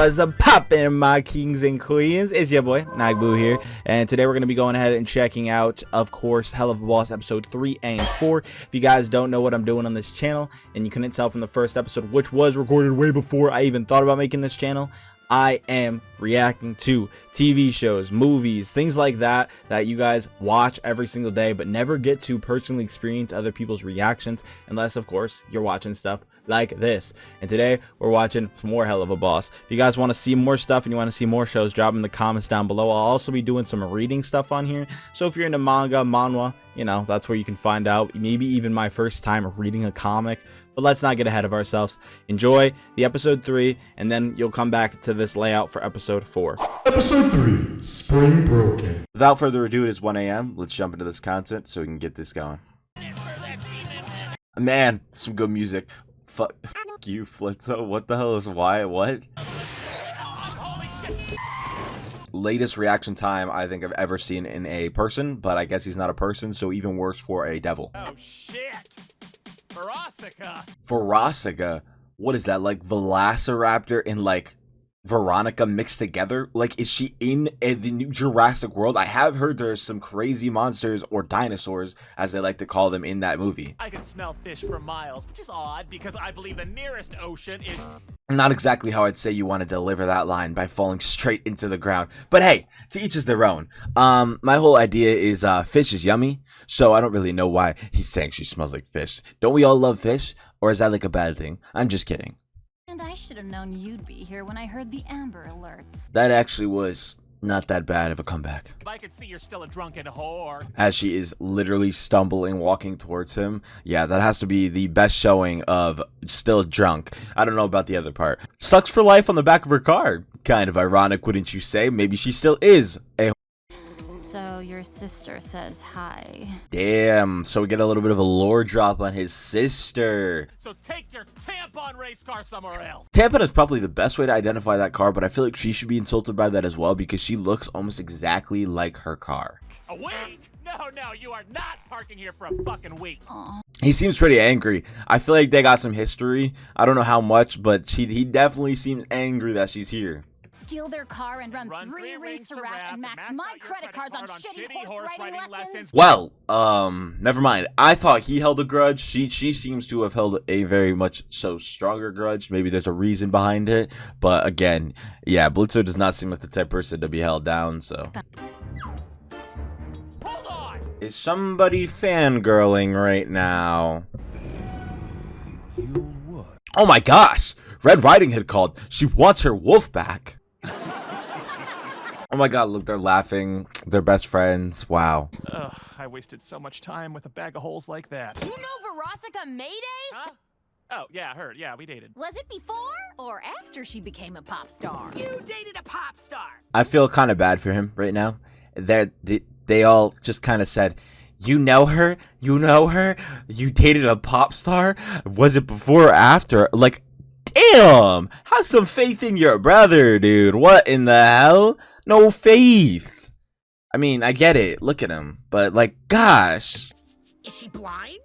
What's up, poppin', my kings and queens? It's your boy Nagbu here, and today we're going to be going ahead and checking out, of course, Helluva Boss episode 3 and 4. If you guys don't know what I'm doing on this channel, and you couldn't tell from the first episode, which was recorded way before I even thought about making this channel, I am reacting to TV shows, movies, things like that you guys watch every single day but never get to personally experience other people's reactions unless, of course, you're watching stuff like this. And today we're watching some more Helluva Boss. If you guys want to see more stuff and you want to see more shows, drop in the comments down below. I'll also be doing some reading stuff on here, so if you're into manga, manhwa, you know, that's where you can find out, maybe even my first time reading a comic. But let's not get ahead of ourselves. Enjoy the episode 3, and then you'll come back to this layout for episode 4. Episode 3, Spring Broken. Without further ado, it is 1 a.m. Let's jump into this content so we can get this going. Man, some good music. Fuck you, Flitzo. What the hell is why? What? Latest reaction time I think I've ever seen in a person, but I guess he's not a person, so even worse for a devil. Oh shit! Verosika! Verosika? What is that, like Velociraptor and like Veronica mixed together? Like, is she in the new Jurassic World? I have heard there's some crazy monsters, or dinosaurs as they like to call them, in that movie. I can smell fish for miles, which is odd because I believe the nearest ocean is... Not exactly how I'd say you want to deliver that line, by falling straight into the ground. But hey, to each is their own. My whole idea is fish is yummy, so I don't really know why he's saying she smells like fish. Don't we all love fish? Or is that like a bad thing? I'm just kidding. And I should have known you'd be here when I heard the Amber Alerts. That actually was not that bad of a comeback. If I could see you're still a drunken whore. As she is literally stumbling, walking towards him. Yeah, that has to be the best showing of still drunk. I don't know about the other part. Sucks for life on the back of her car. Kind of ironic, wouldn't you say? Maybe she still is a... So your sister says hi. Damn, so we get a little bit of a lore drop on his sister. So take your tampon race car somewhere else. Tampon is probably the best way to identify that car, but I feel like she should be insulted by that as well because she looks almost exactly like her car. A week? No, you are not parking here for a fucking week. Aww. He seems pretty angry. I feel like they got some history. I don't know how much, but he definitely seems angry that she's here. Steal their car and run 3 rings to wrap and max my credit cards on shitty horse riding lessons. Well, never mind. I thought he held a grudge. She seems to have held a very much so stronger grudge. Maybe there's a reason behind it. But again, yeah, Blitzer does not seem like the type of person to be held down, so. Hold on! Is somebody fangirling right now? Oh my gosh! Red Riding Hood called. She wants her wolf back. Oh my god, look, they're laughing. They're best friends. Wow. Ugh, I wasted so much time with a bag of holes like that. You know Verosika Mayday? Huh? Oh, yeah, her. Yeah, we dated. Was it before or after she became a pop star? You dated a pop star! I feel kind of bad for him right now. They all just kind of said, you know her? You know her? You dated a pop star? Was it before or after? Like, damn! Have some faith in your brother, dude. What in the hell? No faith. I mean, I get it. Look at him. But, like, gosh. Is she blind?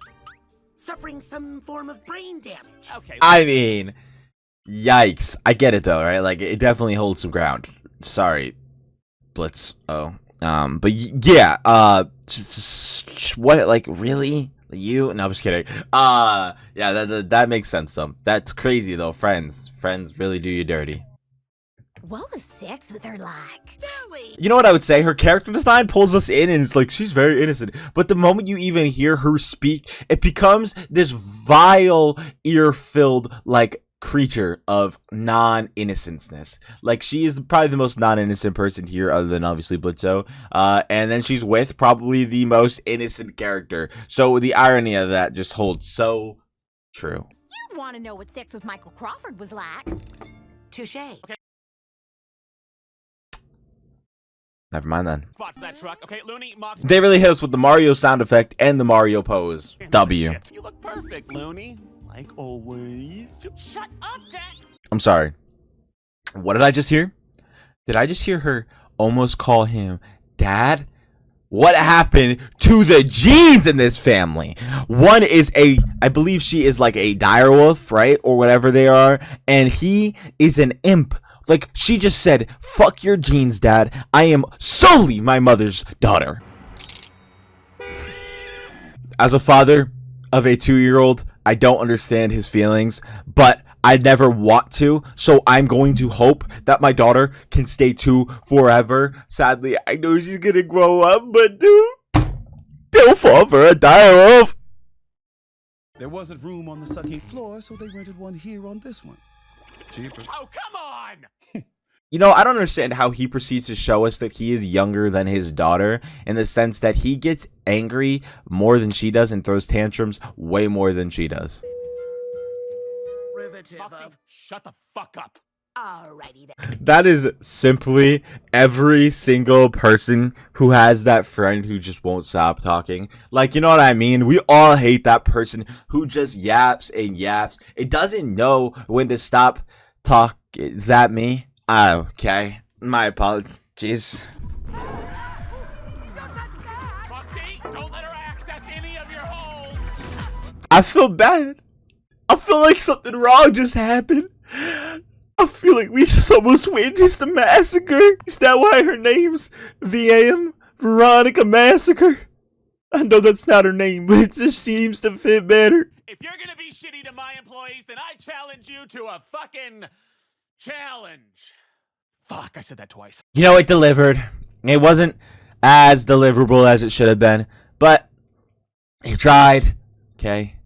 Suffering some form of brain damage? Okay. I mean, yikes. I get it, though, right? Like, it definitely holds some ground. Sorry, Blitz. Oh. But, yeah, what, like, really? You? No, I'm just kidding. Yeah, that makes sense, though. That's crazy, though. Friends really do you dirty. What was sex with her like? Billy! You know what I would say? Her character design pulls us in, and it's like, she's very innocent. But the moment you even hear her speak, it becomes this vile, ear-filled, like, creature of non-innocenceness. Like, she is probably the most non-innocent person here, other than obviously Blitzo. And then she's with probably the most innocent character. So the irony of that just holds so true. You'd want to know what sex with Michael Crawford was like. Touche. Okay. Never mind then. Spot for that truck. Okay, Looney, Mox... They really hit us with the Mario sound effect and the Mario pose. W. Shit. You look perfect, Looney. Like always. Shut up, Dad! I'm sorry. What did I just hear? Did I just hear her almost call him Dad? What happened to the genes in this family? One is I believe she is like a direwolf, right? Or whatever they are. And he is an imp Like, she just said, fuck your genes, Dad. I am solely my mother's daughter. As a father of a 2-year-old, I don't understand his feelings, but I never want to, so I'm going to hope that my daughter can stay 2 forever. Sadly, I know she's gonna grow up, but dude, don't fall for a dire-wolf. There wasn't room on the sucking floor, so they rented one here on this one. Cheaper. Oh, come on! You know, I don't understand how he proceeds to show us that he is younger than his daughter, in the sense that he gets angry more than she does and throws tantrums way more than she does. Riveted Foxy, of. shut the fuck up. Alrighty then. That is simply every single person who has that friend who just won't stop talking. Like, you know what I mean? We all hate that person who just yaps and yaps. It doesn't know when to stop talk. Is that me? Okay. My apologies. Foxy, don't let her access any of your holes. I feel bad. I feel like something wrong just happened. I feel like we just almost witnessed a massacre. Is that why her name's VAM? Veronica Massacre? I know that's not her name, but it just seems to fit better. If you're gonna be shitty to my employees, then I challenge you to a fucking challenge. Fuck, I said that twice. You know, it delivered. It wasn't as deliverable as it should have been, but he tried. Okay.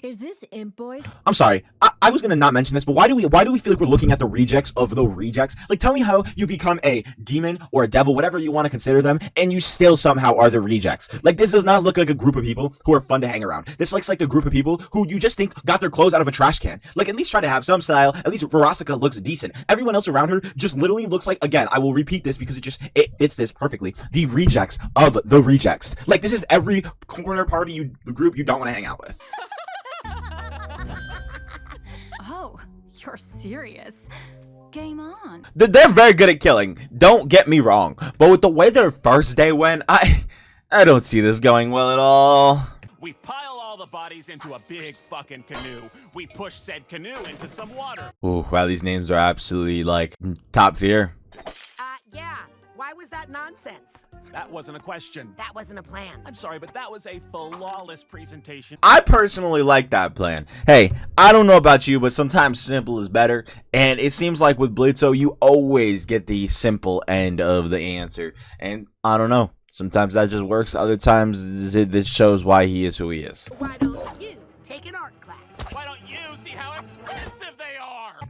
Is this Imp Boys? I'm sorry. I was gonna not mention this, but why do we feel like we're looking at the rejects of the rejects? Like, tell me how you become a demon or a devil, whatever you want to consider them, and you still somehow are the rejects. Like, this does not look like a group of people who are fun to hang around. This looks like a group of people who you just think got their clothes out of a trash can. Like, at least try to have some style. At least Verosika looks decent. Everyone else around her just literally looks like, again, I will repeat this because it fits this perfectly, the rejects of the rejects. Like, this is every corner party group you don't want to hang out with. Oh, you're serious. Game on. They're very good at killing. Don't get me wrong. But with the way their first day went, I don't see this going well at all. We pile all the bodies into a big fucking canoe. We push said canoe into some water. Ooh, wow, these names are absolutely, like, top tier. Yeah. Why was that nonsense? That wasn't a question. That wasn't a plan. I'm sorry, but that was a flawless presentation. I personally like that plan. Hey, I don't know about you, but sometimes simple is better. And it seems like with Blitzo, you always get the simple end of the answer. And I don't know. Sometimes that just works. Other times, this shows why he is who he is. Why don't you take an art class? Why don't you see how expensive they are?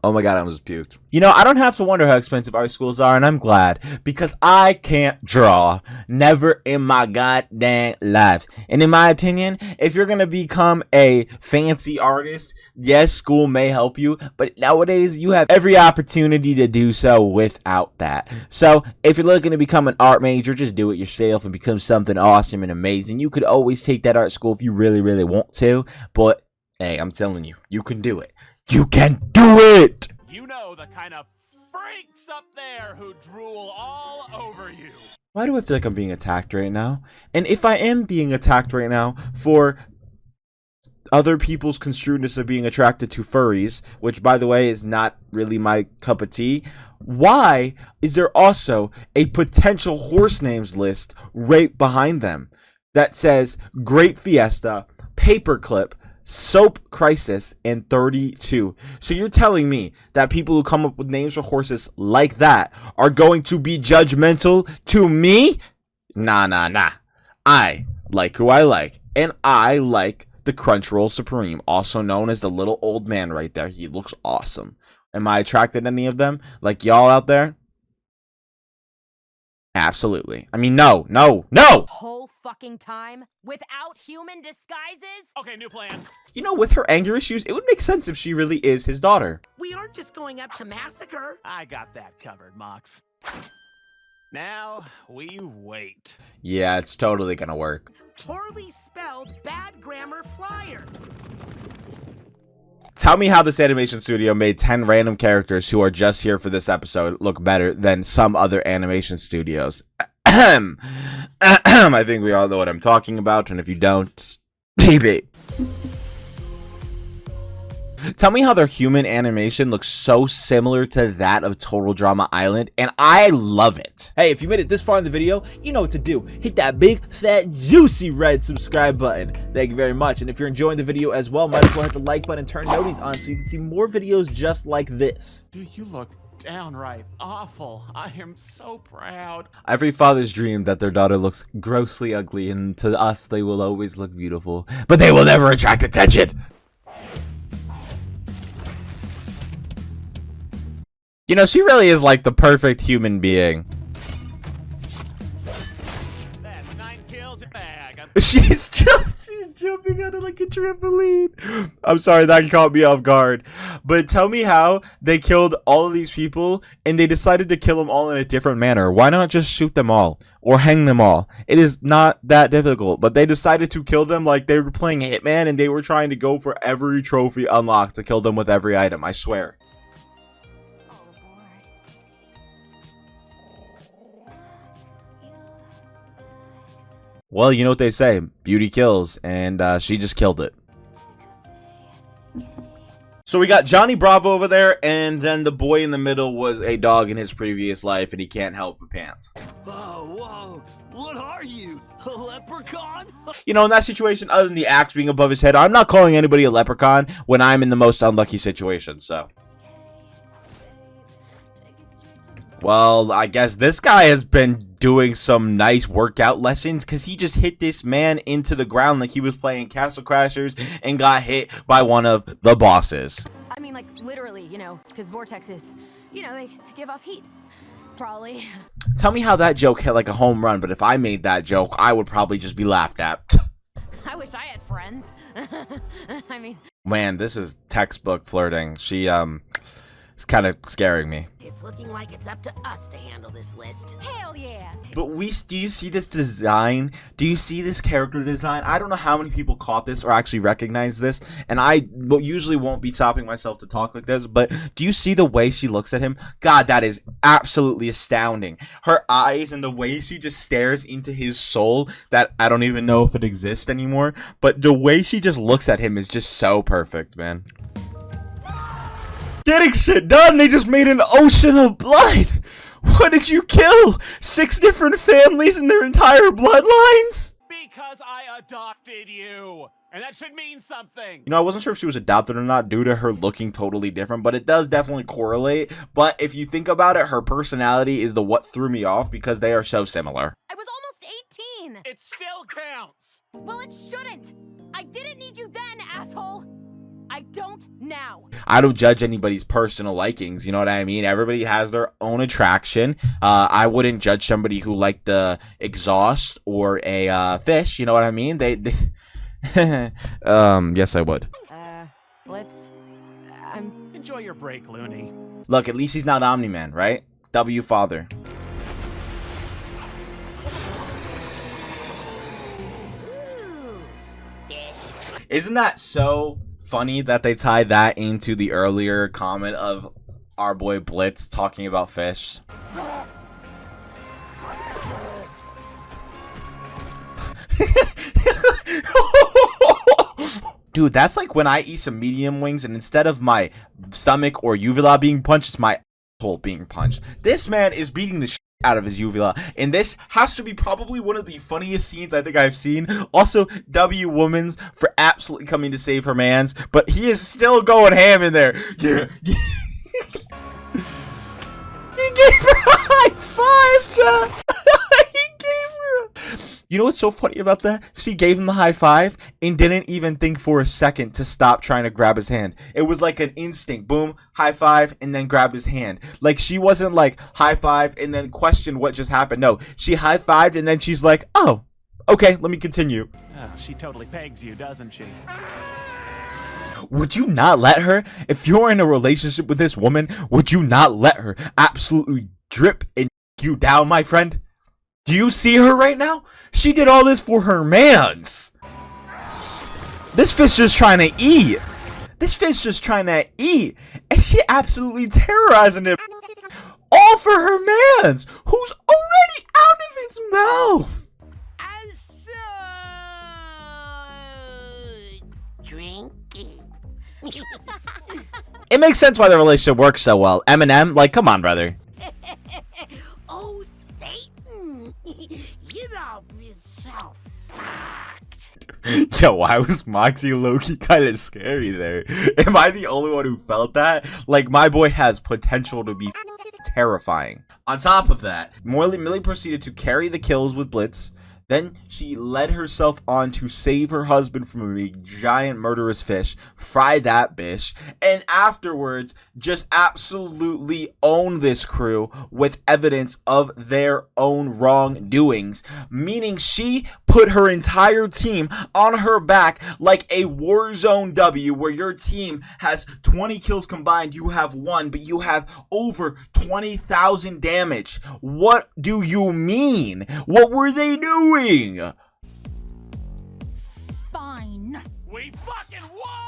Oh my god, I almost puked. You know, I don't have to wonder how expensive art schools are, and I'm glad, because I can't draw. Never in my goddamn life. And in my opinion, if you're gonna become a fancy artist, yes, school may help you, but nowadays you have every opportunity to do so without that. So, if you're looking to become an art major, just do it yourself and become something awesome and amazing. You could always take that art school if you really, really want to, but hey, I'm telling you, you can do it. You can do it! You know the kind of freaks up there who drool all over you. Why do I feel like I'm being attacked right now? And if I am being attacked right now for other people's construedness of being attracted to furries, which, by the way, is not really my cup of tea, why is there also a potential horse names list right behind them that says Great Fiesta, Paperclip, Soap Crisis, and 32. So you're telling me that people who come up with names for horses like that are going to be judgmental to me? Nah. I like who I like, and I like the Crunchyroll Supreme, also known as the little old man right there. He looks awesome. Am I attracted to any of them? Like y'all out there? Absolutely. I mean, no. Whole fucking time without human disguises? Okay, new plan. You know, with her anger issues, it would make sense if she really is his daughter. We aren't just going up to massacre. I got that covered, Mox. Now we wait. Yeah, it's totally gonna work. Poorly spelled, bad grammar flyer. Tell me how this animation studio made 10 random characters who are just here for this episode look better than some other animation studios. I think we all know what I'm talking about, and if you don't, TB. Tell me how their human animation looks so similar to that of Total Drama Island, and I love it. Hey, if you made it this far in the video, you know what to do. Hit that big, fat, juicy red subscribe button. Thank you very much. And if you're enjoying the video as well, might as well hit the like button and turn noties on so you can see more videos just like this. Dude, you look downright awful. I am so proud. Every father's dream that their daughter looks grossly ugly, and to us, they will always look beautiful, but they will never attract attention. You know, she really is like the perfect human being. That's 9 kills in bag. She's jumping on it like a trampoline. I'm sorry, that caught me off guard. But tell me how they killed all of these people and they decided to kill them all in a different manner. Why not just shoot them all or hang them all? It is not that difficult, but they decided to kill them like they were playing Hitman and they were trying to go for every trophy unlocked to kill them with every item, I swear. Well, you know what they say, beauty kills, and she just killed it. So we got Johnny Bravo over there, and then the boy in the middle was a dog in his previous life, and he can't help but pant. Whoa, what are you, a leprechaun? You know, in that situation, other than the axe being above his head, I'm not calling anybody a leprechaun when I'm in the most unlucky situation, so. Well, I guess this guy has been doing some nice workout lessons because he just hit this man into the ground like he was playing Castle Crashers and got hit by one of the bosses. I mean, like, literally, you know, because vortexes, you know, they give off heat. Probably. Tell me how that joke hit like a home run, but if I made that joke, I would probably just be laughed at. I wish I had friends. I mean... Man, this is textbook flirting. It's kind of scaring me. It's looking like it's up to us to handle this list. Hell yeah! But do you see this design? Do you see this character design? I don't know how many people caught this or actually recognize this, and I usually won't be stopping myself to talk like this, but do you see the way she looks at him? God, that is absolutely astounding. Her eyes and the way she just stares into his soul that I don't even know if it exists anymore, but the way she just looks at him is just so perfect, man. Getting shit done, they just made an ocean of blood. What did you kill? 6 different families and their entire bloodlines? Because I adopted you. And that should mean something. You know, I wasn't sure if she was adopted or not due to her looking totally different, but it does definitely correlate. But if you think about it, her personality is what threw me off because they are so similar. I was almost 18! It still counts. Well, it shouldn't! I didn't need you then, asshole! I don't now. I don't judge anybody's personal likings, you know what I mean? Everybody has their own attraction. I wouldn't judge somebody who liked the exhaust or a fish, you know what I mean? They yes, I would. Enjoy your break, Looney. Look, at least he's not Omni-Man, right? W father. Ooh, fish. Isn't that so funny that they tie that into the earlier comment of our boy Blitz talking about fish? Dude, that's like when I eat some medium wings and instead of my stomach or uvula being punched, it's my asshole being punched. This man is beating the shit out of his uvula, and this has to be probably one of the funniest scenes I think I've seen. Also, W Woman's for absolutely coming to save her mans, but he is still going ham in there. Yeah. He gave her a high five, chat. You know what's so funny about that? She gave him the high five and didn't even think for a second to stop trying to grab his hand. It was like an instinct. Boom, high five, and then grab his hand. Like, she wasn't like high five and then question what just happened. No, she high fived and then she's like, oh, okay, let me continue. Oh, she totally pegs you, doesn't she? Would you not let her? If you're in a relationship with this woman, would you not let her absolutely drip and you down, my friend? Do you see her right now? She did all this for her mans. This fish just trying to eat. This fish just trying to eat. And she absolutely terrorizing him. All for her mans, who's already out of its mouth. And so, drinking. It makes sense why the relationship works so well. Eminem, like, come on, brother. Oh, Satan! You know, it's so fucked. Yo, why was Moxie low-key kind of scary there? Am I the only one who felt that? Like, my boy has potential to be terrifying. On top of that, Millie proceeded to carry the kills with Blitz. Then she led herself on to save her husband from a big, giant murderous fish, fry that bitch, and afterwards just absolutely own this crew with evidence of their own wrongdoings. Meaning she put her entire team on her back like a Warzone W, where your team has 20 kills combined, you have 1, but you have over 20,000 damage. What do you mean? What were they doing? Fine. We fucking won!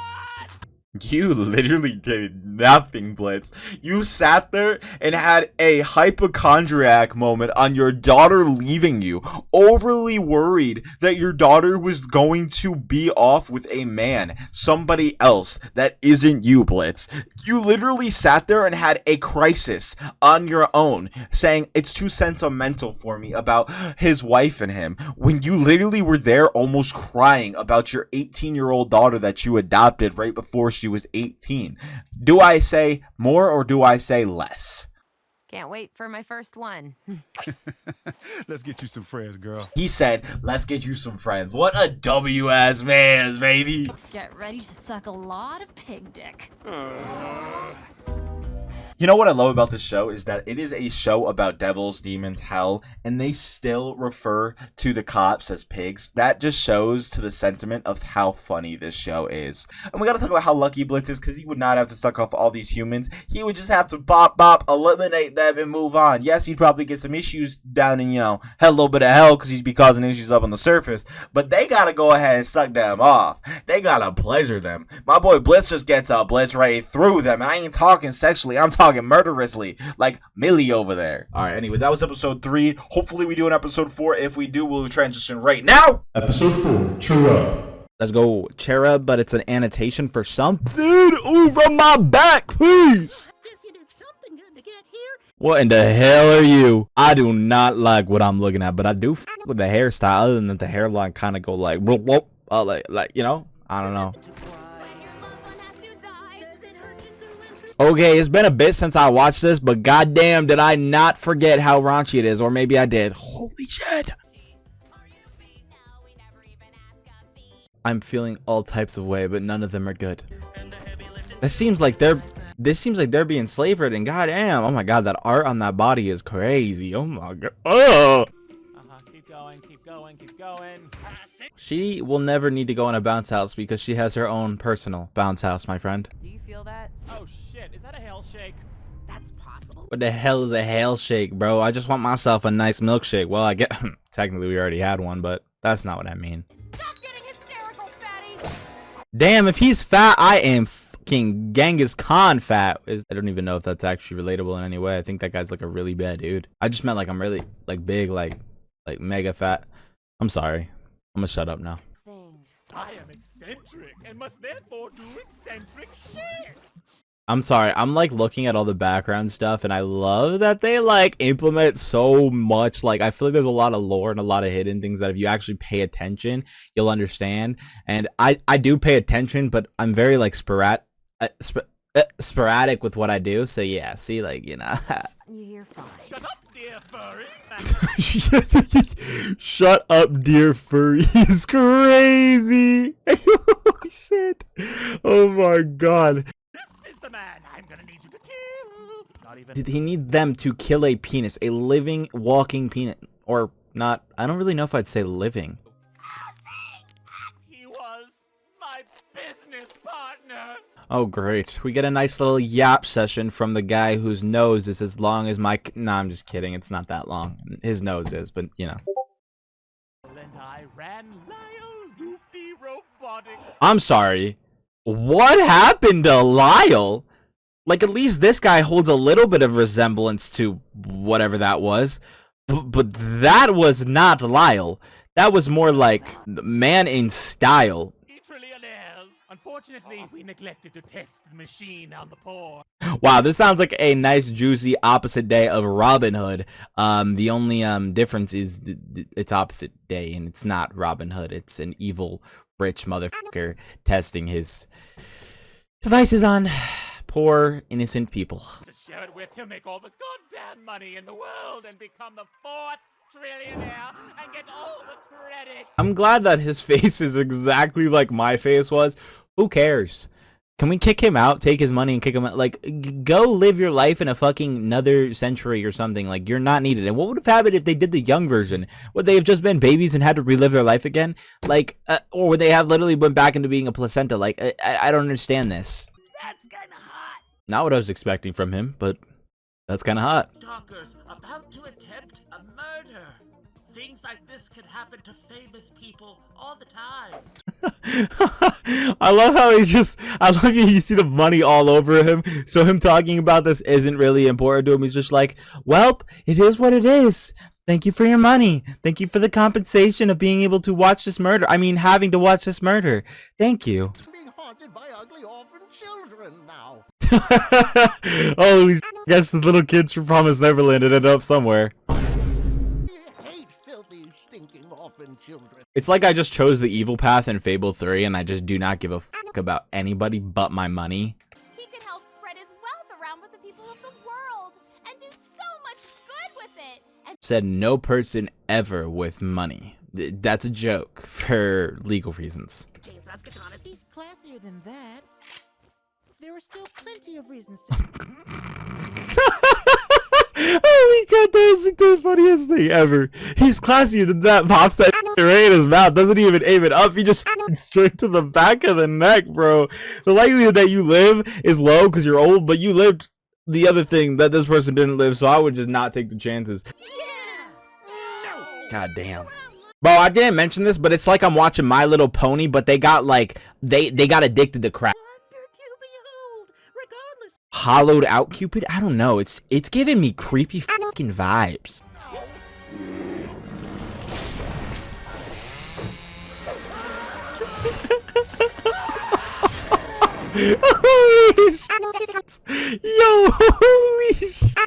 You literally did nothing, Blitz. You sat there and had a hypochondriac moment on your daughter leaving you, overly worried that your daughter was going to be off with a man, somebody else that isn't you, Blitz. You literally sat there and had a crisis on your own, saying it's too sentimental for me about his wife and him, when you literally were there almost crying about your 18-year-old daughter that you adopted right before she was 18. Do I say more or do I say less? Can't wait for my first one. Let's get you some friends, girl. He said, let's get you some friends. What a W-ass man, baby. Get ready to suck a lot of pig dick. You know what I love about this show is that it is a show about devils, demons, hell, and they still refer to the cops as pigs. That just shows to the sentiment of how funny this show is. And we gotta talk about how lucky Blitz is, because he would not have to suck off all these humans. He would just have to bop, eliminate them, and move on. Yes, he'd probably get some issues down in, had a little bit of hell because he'd be causing issues up on the surface. But they gotta go ahead and suck them off. They gotta pleasure them. My boy Blitz just gets a Blitz right through them. And I ain't talking sexually, I'm talking murderously, like Millie over there. Alright, anyway, that was episode 3. Hopefully we do an episode 4. If we do, we'll transition right now. Episode 4, Cherub. Let's go Cherub, but it's an annotation for something over my back, please. If you did something good to get here, What in the hell are you? I do not like what I'm looking at, but I do f with the hairstyle, other than that the hairline kind of go like, like, I don't know. Okay, it's been a bit since I watched this, but goddamn, did I not forget how raunchy it is, or maybe I did. Holy shit. I'm feeling all types of way, but none of them are good. This seems like they're being slavered, and goddamn, oh my god, that art on that body is crazy. Oh my god. Oh. Keep going. She will never need to go in a bounce house because she has her own personal bounce house, my friend. Do you feel that? Oh shit, is that a hell shake? that's possible. What the hell is a hell shake, bro? I just want myself a nice milkshake. Well, I get technically we already had one, but that's not what I mean. Stop getting hysterical, fatty! Damn, if he's fat, I am fucking Genghis Khan fat. I don't even know if that's actually relatable in any way. I think that guy's like a really bad dude. I just meant like I'm really like big, like mega fat. I'm sorry. I'm gonna shut up now. I am eccentric and must therefore do eccentric shit. I'm sorry. I'm like looking at all the background stuff, and I love that they like implement so much. Like, I feel like there's a lot of lore and a lot of hidden things that if you actually pay attention, you'll understand. And I do pay attention, but I'm very like sporadic with what I do. So yeah, see, like, you know. You're fine. Shut up, dear furry. Shut up, dear furry. He's crazy. Oh shit. Oh my god. This is the man I'm gonna need you to kill. Not even. Did he need them to kill a penis, a living, walking penis, or not? I don't really know if I'd say living. He was my business partner. Oh great, we get a nice little yap session from the guy whose nose is as long as my. Nah, I'm just kidding. It's not that long. His nose is, but you know. And I ran Lyle Loopy Robotics. I'm sorry. What happened to Lyle? Like, at least this guy holds a little bit of resemblance to whatever that was. But that was not Lyle. That was more like man in style. Trillionaires. Unfortunately, we neglected to test the machine on the poor. Wow, this sounds like a nice, juicy opposite day of Robin Hood. The only difference is it's opposite day, and it's not Robin Hood. It's an evil, rich motherfucker testing his devices on poor, innocent people. To share it with, he'll make all the goddamn money in the world and become the 4th trillionaire and get all the credit. I'm glad that his face is exactly like my face was. Who cares? Can we kick him out, take his money, and kick him out? Like, go live your life in a fucking another century or something. Like, you're not needed. And what would have happened if they did the young version? Would they have just been babies and had to relive their life again? Like, or would they have literally went back into being a placenta? Like, I don't understand this. That's kind of hot. Not what I was expecting from him, but that's kind of hot. Stalkers about to attempt a murder. Things like this can happen to famous people all the time. I love how I love how you see the money all over him. So him talking about this isn't really important to him. He's just like, well, it is what it is. Thank you for your money. Thank you for the compensation of being able to watch this murder. I mean, having to watch this murder. Thank you. Being haunted by ugly orphan children now. Oh, I guess the little kids from Promised Neverland ended up somewhere. Hate filthy, stinking orphan children. It's like I just chose the evil path in Fable 3 and I just do not give a fuck about anybody but my money. He could help spread his wealth around with the people of the world and do so much good with it. And Said no person ever with money. That's a joke for legal reasons. Chainsaws, katanas. He's classier than that. There are still plenty of reasons to. Holy crap, that is the funniest thing ever. He's classier than that. Pops that right in his mouth. Doesn't even aim it up. He just straight to the back of the neck, bro. The likelihood that you live is low because you're old, but you lived the other thing that this person didn't live, so I would just not take the chances. God damn. Bro, I didn't mention this, but it's like I'm watching My Little Pony, but they got like they got addicted to crack. Hollowed out Cupid? I don't know. It's giving me creepy fucking vibes. Holy shit. Yo, holy shit.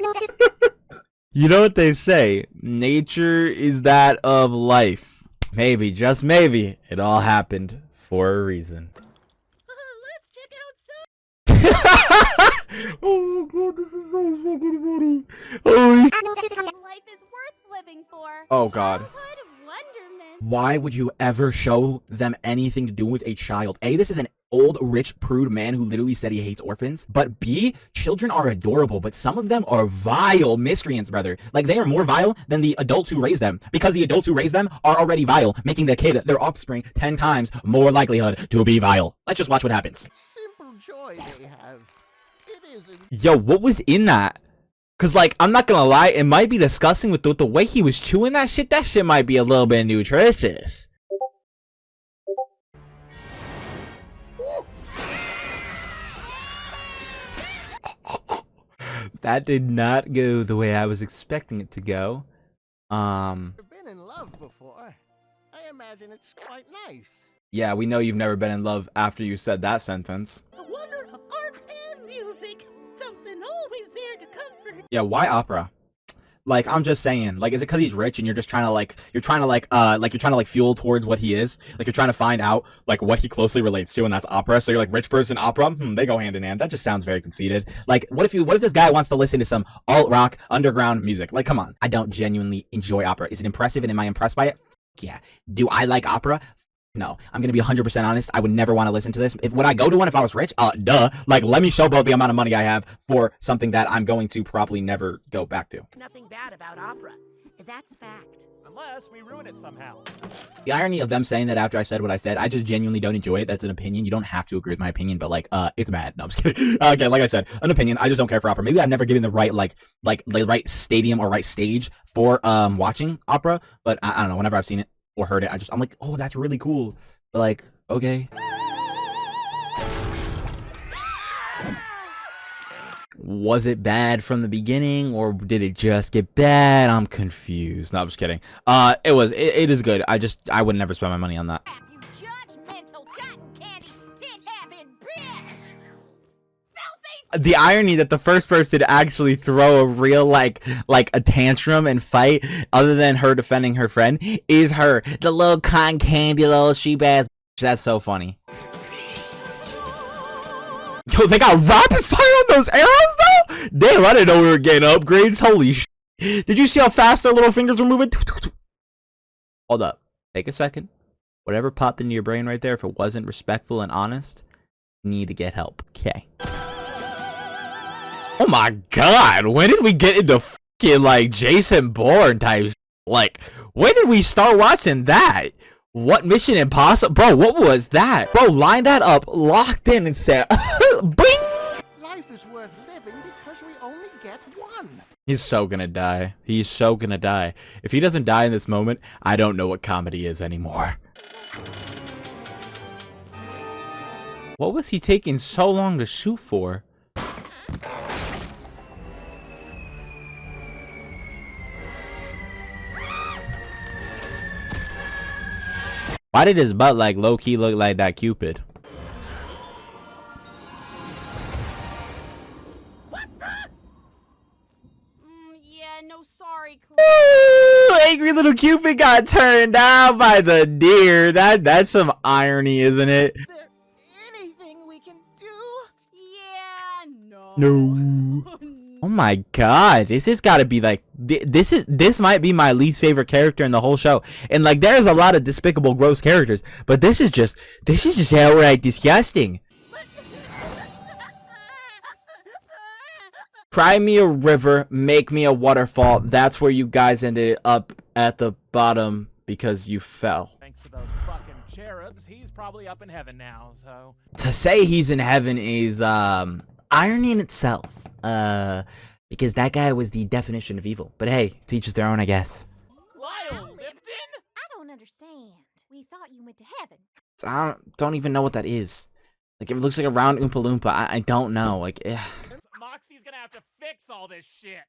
You know what they say? Nature is that of life. Maybe, just maybe, it all happened for a reason. Oh my god, this is so fucking funny. Holy shit. life is worth living for. Oh god. Childhood wonderment. Why would you ever show them anything to do with a child? A, this is an old, rich, prude man who literally said he hates orphans. But B, children are adorable, but some of them are vile miscreants, brother. Like, they are more vile than the adults who raise them. Because the adults who raise them are already vile, making the kid, their offspring, 10 times more likelihood to be vile. Let's just watch what happens. Simple joy they have. It isn't. Yo, what was in that? Cause like, I'm not gonna lie, it might be disgusting with the way he was chewing that shit. That shit might be a little bit nutritious. That did not go the way I was expecting it to go. I've been in love before. I imagine it's quite nice. Yeah, we know you've never been in love after you said that sentence. The wonder of art and music. Something always there to comfort. Yeah, why opera? Like, I'm just saying, like, is it because he's rich and you're just trying to fuel towards what he is? Like, you're trying to find out, like, what he closely relates to, and that's opera. So you're like, rich person, opera? They go hand in hand. That just sounds very conceited. Like, what if this guy wants to listen to some alt-rock, underground music? Like, come on. I don't genuinely enjoy opera. Is it impressive, and am I impressed by it? Yeah. Do I like opera? No, I'm gonna be 100% honest. I would never want to listen to this. Would I go to one if I was rich? Duh. Like, let me showboat the amount of money I have for something that I'm going to probably never go back to. Nothing bad about opera. That's fact. Unless we ruin it somehow. The irony of them saying that after I said what I said, I just genuinely don't enjoy it. That's an opinion. You don't have to agree with my opinion, but like, it's bad. No, I'm just kidding. Okay, like I said, an opinion. I just don't care for opera. Maybe I've never given the right, like the right stadium or right stage for watching opera, but I don't know. Whenever I've seen it or heard it, I'm like, oh, that's really cool. But like, okay. Was it bad from the beginning, or did it just get bad? I'm confused. No, I'm just kidding. It is good. I would never spend my money on that. You judgmental cotton candy, tit having the irony that the first person to actually throw a real like a tantrum and fight, other than her defending her friend, is her, the little cotton candy little sheep ass. That's so funny. Yo, they got rapid fire on those arrows though. Damn, I didn't know we were getting upgrades. Holy shit! Did you see how fast their little fingers were moving? Hold up. Take a second. Whatever popped into your brain right there, if it wasn't respectful and honest, you need to get help. Okay. Oh my god, when did we get into fucking like Jason Bourne type? Like, when did we start watching that? What Mission Impossible? Bro, what was that? Bro, line that up, locked in and said, bing! Life is worth living because we only get one. He's so gonna die. He's so gonna die. If he doesn't die in this moment, I don't know what comedy is anymore. What was he taking so long to shoot for? Why did his butt like low-key look like that Cupid? Yeah, no sorry, Ooh, angry little Cupid got turned down by the deer. That's some irony, isn't it? Is there anything we can do? Yeah, no. No. Oh my god, this has got to be like this might be my least favorite character in the whole show. And like there's a lot of despicable gross characters, but this is just outright disgusting. Cry me a river, make me a waterfall. That's where you guys ended up at the bottom because you fell. Thanks to those fucking cherubs, he's probably up in heaven now, so. To say he's in heaven is irony in itself. Because that guy was the definition of evil. But hey, to each their own, I guess. Lyle Lipton? I don't understand. We thought you went to heaven. I don't even know what that is. Like, it looks like a round Oompa Loompa. I don't know. Like, Moxie's gonna have to fix all this shit.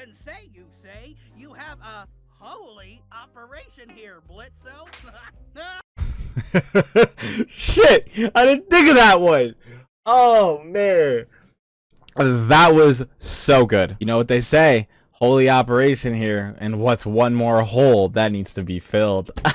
And you say you have a holy operation here, Blitzo. shit! I didn't think of that one. Oh, man. That was so good. You know what they say? Holy operation here. And what's one more hole that needs to be filled? If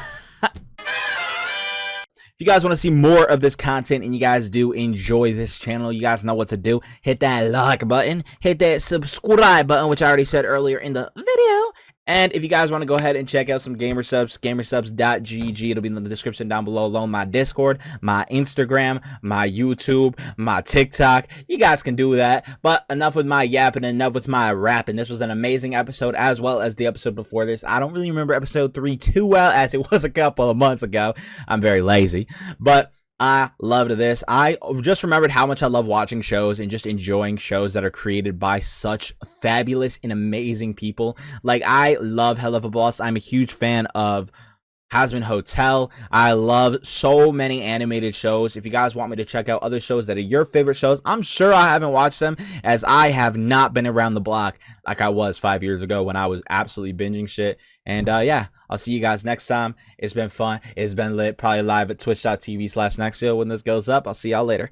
you guys want to see more of this content and you guys do enjoy this channel, you guys know what to do. Hit that like button. Hit that subscribe button, which I already said earlier in the video. And if you guys want to go ahead and check out some gamer subs, gamersubs.gg, it'll be in the description down below, along my Discord, my Instagram, my YouTube, my TikTok. You guys can do that. But enough with my yapping, enough with my rapping. This was an amazing episode, as well as the episode before this. I don't really remember episode 3 too well, as it was a couple of months ago. I'm very lazy. But I loved this. I just remembered how much I love watching shows and just enjoying shows that are created by such fabulous and amazing people. Like, I love Helluva Boss. I'm a huge fan of Hazbin Hotel. I love so many animated shows. If you guys want me to check out other shows that are your favorite shows, I'm sure I haven't watched them, as I have not been around the block like I was 5 years ago when I was absolutely binging shit. And yeah, I'll see you guys next time. It's been fun. It's been lit. Probably live at twitch.tv/nextio when this goes up. I'll see y'all later.